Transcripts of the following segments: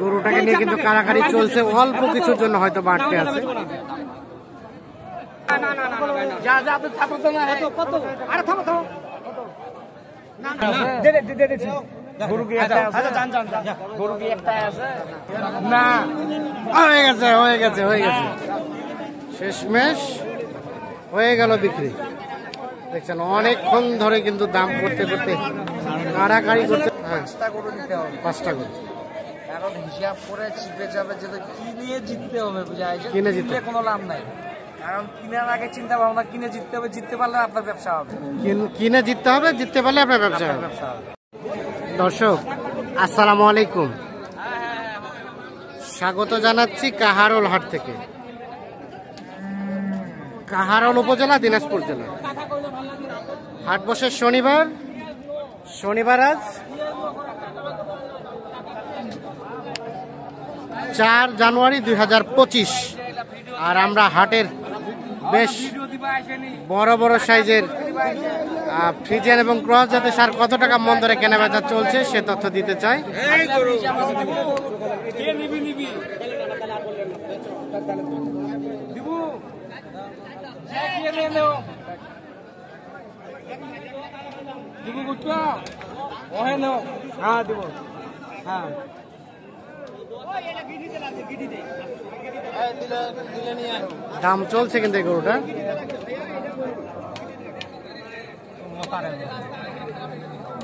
গরুটাকে নিয়ে কিন্তু কারাকারি চলছে, অল্প কিছুর জন্য হয়তো বাড়তে আছে। হয়ে গেছে শেষমেশ হয়ে গেল বিক্রি। দেখছেন অনেকক্ষণ ধরে কিন্তু দাম করতে করতে কাড়াকাড়ি করতে। পাঁচটা গরু এখন হিসাব করে চিপে যাবে যে কিনে জিততে হবে, কিনে জিততে কোনো লাভ নাই। কারণ কিনার আগে চিন্তা ভাবনা, কিনে জিততে হবে, জিততে পারলে আপনার ব্যবসা হবে। কিনে জিততে হবে, জিততে পারলে আপনার ব্যবসা হবে। দর্শক আসসালামু আলাইকুম, স্বাগত জানাচ্ছি কাহারোল হাট থেকে। কাহারোল উপজেলা, দিনাজপুর জেলা। হাট বসে শনিবার আজ 4 জানুয়ারি 2025। আর আমরা হাটের বেশ বড় বড় সাইজের ফ্রিজিয়ান এবং ক্রস জাতের সার কত টাকা মন ধরে কেনাবেচা চলছে সে তথ্য দিতে চাই। দাম চলছে কিন্তু এই গরুটা।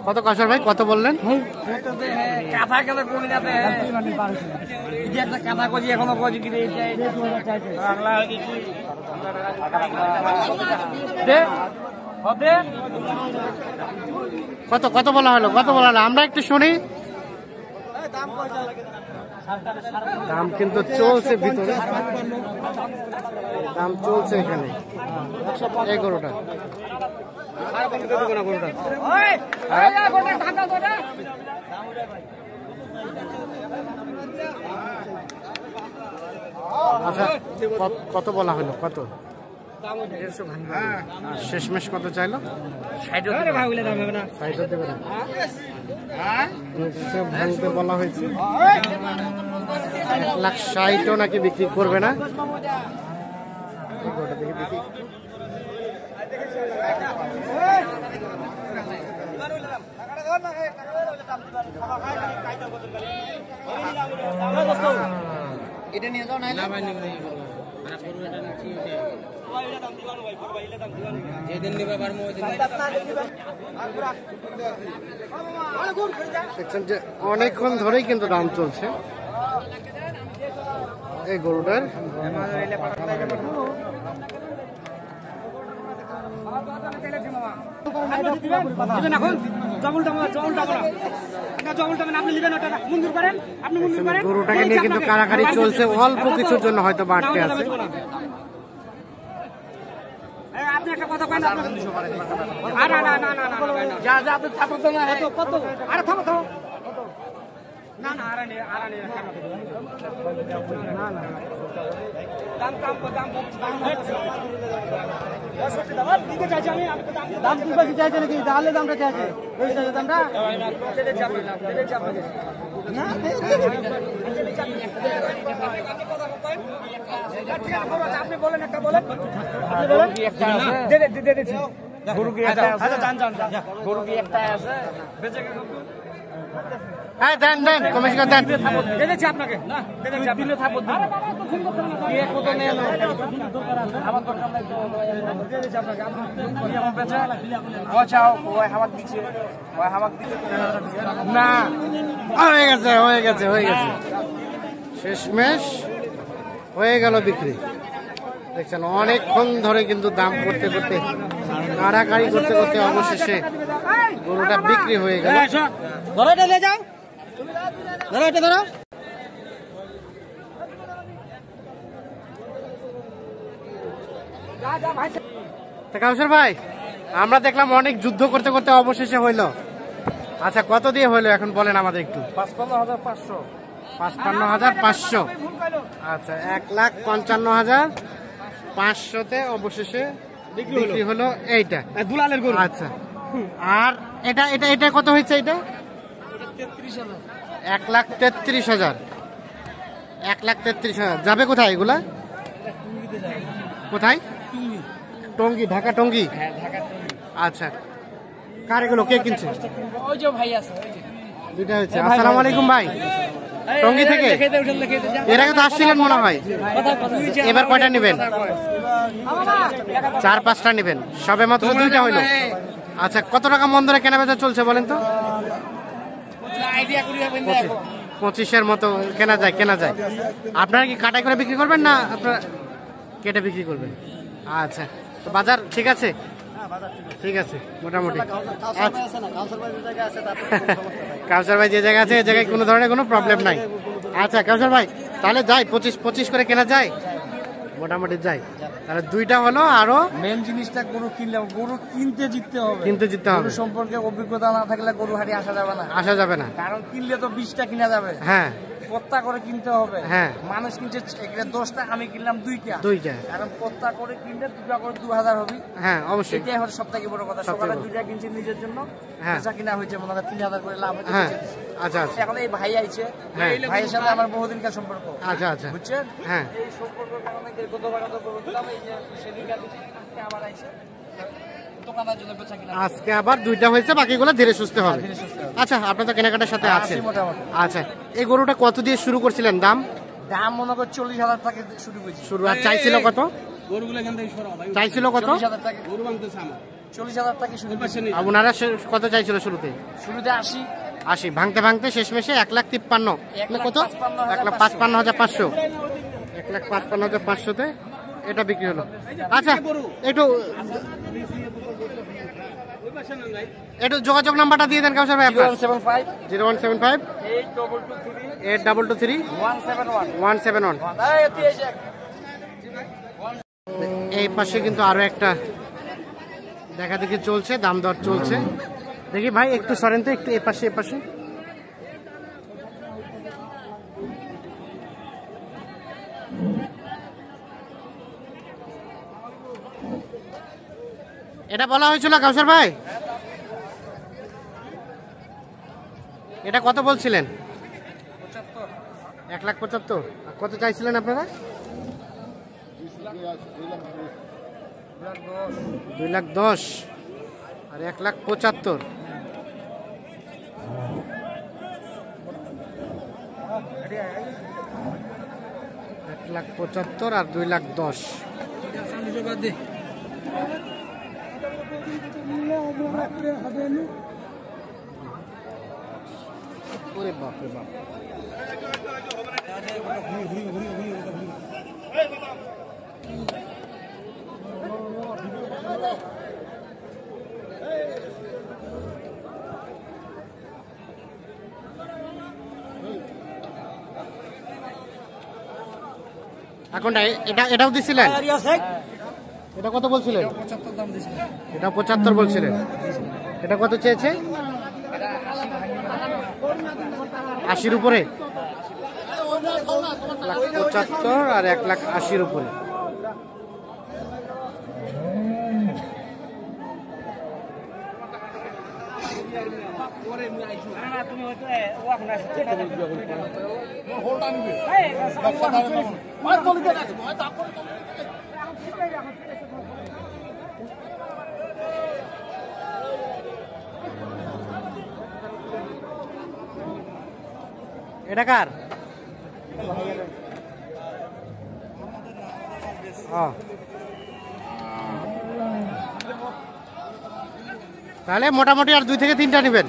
কত কাশর ভাই, কত বললেন? কত কত বলা হলো, কত বলা হলো আমরা একটু শুনি। দাম কিন্তু চলছে ভিতরে, দাম চলছে এখানে এই গরুটা। আচ্ছা কত বলা হলো, কত শেষমেশ কত চাইলো? 60 দেবে না, ভাঙতে বলা হয়েছে। 1,60,000 নাকি বিক্রি করবে না। দেখি এটা নিয়ে যাও না দেখছেন যে অনেকক্ষণ ধরেই কিন্তু দাম চলছে এই গরুটার। গরুটাকে নিয়ে কিন্তু কারাকারি চলছে, অল্প কিছুর জন্য হয়তো বাড়তে আছে। আপনি একটা কথা বলেন, দাম চাইছে নাকি? তাহলে দামটা চাইছে, দামটা আপনি বলেন, একটা বলেন, গরু কি একটা আছে? হ্যাঁ দেন দেন, কমিশন দেন। দেখেছি আপনাকে, দিলে থাকবো না। হয়ে গেছে শেষমেশ হয়ে গেল বিক্রি। দেখছেন অনেকক্ষণ ধরে কিন্তু দাম করতে করতে কাড়াকাড়ি করতে করতে অবশেষে গরুটা বিক্রি হয়ে গেল। ধরো এটা নিয়ে যাও, ধরো এটা ধরো। কাউসার ভাই, আমরা দেখলাম অনেক যুদ্ধ করতে করতে অবশেষে হইলো। আচ্ছা কত দিয়ে হইলো এখন বলেন আমাদের একটু। 55,500। 55,500। আচ্ছা 1,55,500 অবশেষে বিক্রি হলো এইটা দুলালের গরু। আচ্ছা আর এটা এটা এটা কত হয়েছে এটা? 1,33,000। 1,33,000 যাবে কোথায় এগুলা? কোথায়? টঙ্গী, ঢাকা টঙ্গী। আচ্ছা, কার এগুলো, কে কিনছে? ওই যে ভাই আছে, দুইটা হয়েছে। আসসালামু আলাইকুম ভাই, টঙ্গী থেকে এর আগে তো আসছিলেন মনে হয়। এবার কয়টা নেবেন? 4-5টা নেবেন, সবে মাত্র দুইটা হইলো। আচ্ছা, কত টাকা মন ধরে কেনা বেচা চলছে বলেন তো? 25-এর মতো কেনা যায়। আপনারা কি কাটাই করে বিক্রি করবেন না আপনারা কেটে বিক্রি করবেন? আচ্ছা, তো বাজার ঠিক আছে? ঠিক আছে মোটামুটি। কাউসার ভাই যে জায়গা আছে এই জায়গায় কোনো ধরনের কোনো প্রবলেম নাই। আচ্ছা কাউসার ভাই, তাহলে যাই 25 করে কেনা যায়? মোটামুটি যাই। তাহলে দুইটা হলো। আরো মেন জিনিসটা গরু কিনলে গরু কিনতে জিততে হবে। গরু সম্পর্কে অভিজ্ঞতা না থাকলে গরু হাটে আসা যাবে না। কারণ কিনলে তো 20টা কিনা যাবে। হ্যাঁ, পত্তা করে কিনতে হবে। হ্যাঁ, মানুষ কিনছে 10টা, আমি কিনলাম 2টা। কারণ পত্তা করে কিনলে 2টা করে 2000 হবে। হ্যাঁ অবশ্যই, এটাই হচ্ছে সবথেকে বড় কথা। সকালে 2টা কিনছি নিজের জন্য, বেচা কিনা হয়েছে মনে হয় 3000 করে লাভ হয়েছে। হ্যাঁ, আচ্ছা আচ্ছা। এখন এই ভাই আইছে, হ্যাঁ, ভাইয়ের সাথে আমার বহুদিনকার সম্পর্ক। আচ্ছা আচ্ছা, বুঝছেন? হ্যাঁ, এই সম্পর্কের কারণে গতবার তো করলাম, এই যে সেদিনকার আজকে আবার আইছে দোকানের জন্য বেচা কিনা। আজকে আবার দুইটা হয়েছে, বাকিগুলো ধীরে সুস্থে হবে। আচ্ছা, আপনি তো কেনাকাটার সাথে আছেন। আচ্ছা, এই গরুটা কত দিয়ে শুরু করছিলেন দাম? দাম মনে কর 40,000 টাকা শুরু করেছি। আর চাইছিল কত? চাইছিল কত? 40,000 টাকা। 40,000 টাকা শুরু করেছি। আর ওনারা কত চাইছিল শুরুতে? 80 ভাঙতে ভাঙতে শেষমেশে 1,53,000 কত? 1,55,500। 1,55,500-তে এটা বিক্রি হলো। আচ্ছা, একটু যোগাযোগ নাম্বারটা দিয়ে দেন কাউসার ভাই আপনার। 0175 822 171। এই পাশে কিন্তু আরো একটা দেখা দেখি চলছে, দাম দর চলছে। দেখি ভাই একটু সরেন তো, একটু এপাশে। এটা বলা হয়েছিল কাউসার ভাই, এটা কত বলছিলেন? 1,75,000। কত চাইছিলেন আপনারা? 2,10,000 আর 1,75,000। 1,75,000 আর 2,10,000। ওরে বাপ রে বাপ। এখন এটাও দিছিলেন? এটা কত বলছিলেন? 75 দাম দিয়েছিল। এটা 75 বলছিলেন। এটা কত চেয়েছে? 80-র উপরে। 1,75,000 আর 1,80,000 উপরে। এটা কার? তাহলে মোটামুটি আর 2 থেকে 3টা নেবেন।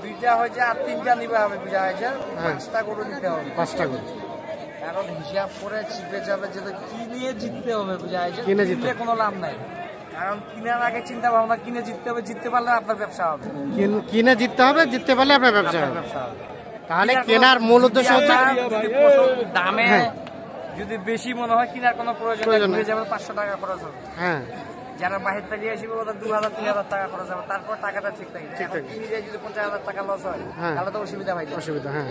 2টা হয়েছে আর 3টা নিবে হবে, বুঝা হয়েছে? 5টা গরু নিতে হবে। 5টা করে। কারণ হিসাব করে চিপে যাবে যে কিনে জিততে হবে, বুঝা হয়েছে? কিনে জিততে কোনো লাভ নাই। কারণ কিনার আগে চিন্তা ভাবনা, কিনে জিততে হবে, জিততে পারলে আপনার ব্যবসা হবে। কিনে জিততে হবে, জিততে পারলে আপনার ব্যবসা হবে। তাহলে কেনার মূল উদ্দেশ্য হচ্ছে দামে যদি বেশি মনে হয় কিনার কোনো প্রয়োজন নেই, যাবে 500 টাকা খরচ হবে। হ্যাঁ, যারা বাহির থেকে আসবে ওদের 2,000-3,000 টাকা খরচ হবে, তারপর টাকাটা ঠিক থাকে। কিনে যায় যদি 50,000 টাকা লস হয় তাহলে তো অসুবিধা হয়। অসুবিধা, হ্যাঁ।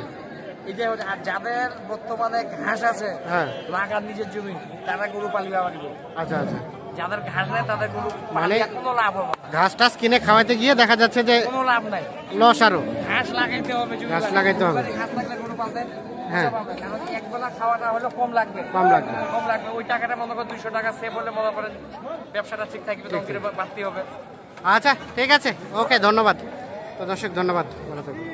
এটাই হচ্ছে। আর যাদের বর্তমানে ঘাস আছে, হ্যাঁ, লাগার নিজের জমি, তারা গরু পালিবে আবার। আচ্ছা আচ্ছা। যাদের ঘাস নেই তাদের গরু মানে কোনো লাভ হবে না, ঘাস টাস কিনে খাওয়াইতে গিয়ে দেখা যাচ্ছে যে কোনো লাভ নাই। লস আরো। ঘাস লাগাইতে হবে, যদি ঘাস লাগাইতে হবে। ঘাস লাগলে গরু পালতেন, হ্যাঁ। কারণ একবেলা খাওয়াটা হলো কম লাগবে, কম লাগবে। কম লাগবে। ওই টাকাটা মনে করেন 200 টাকা সেভ হলে মনে করেন ব্যবসাটা ঠিক থাকবে, তখন বাড়তি হবে। আচ্ছা ঠিক আছে, ওকে, ধন্যবাদ। তো দর্শক ধন্যবাদ, ভালো থাকবেন।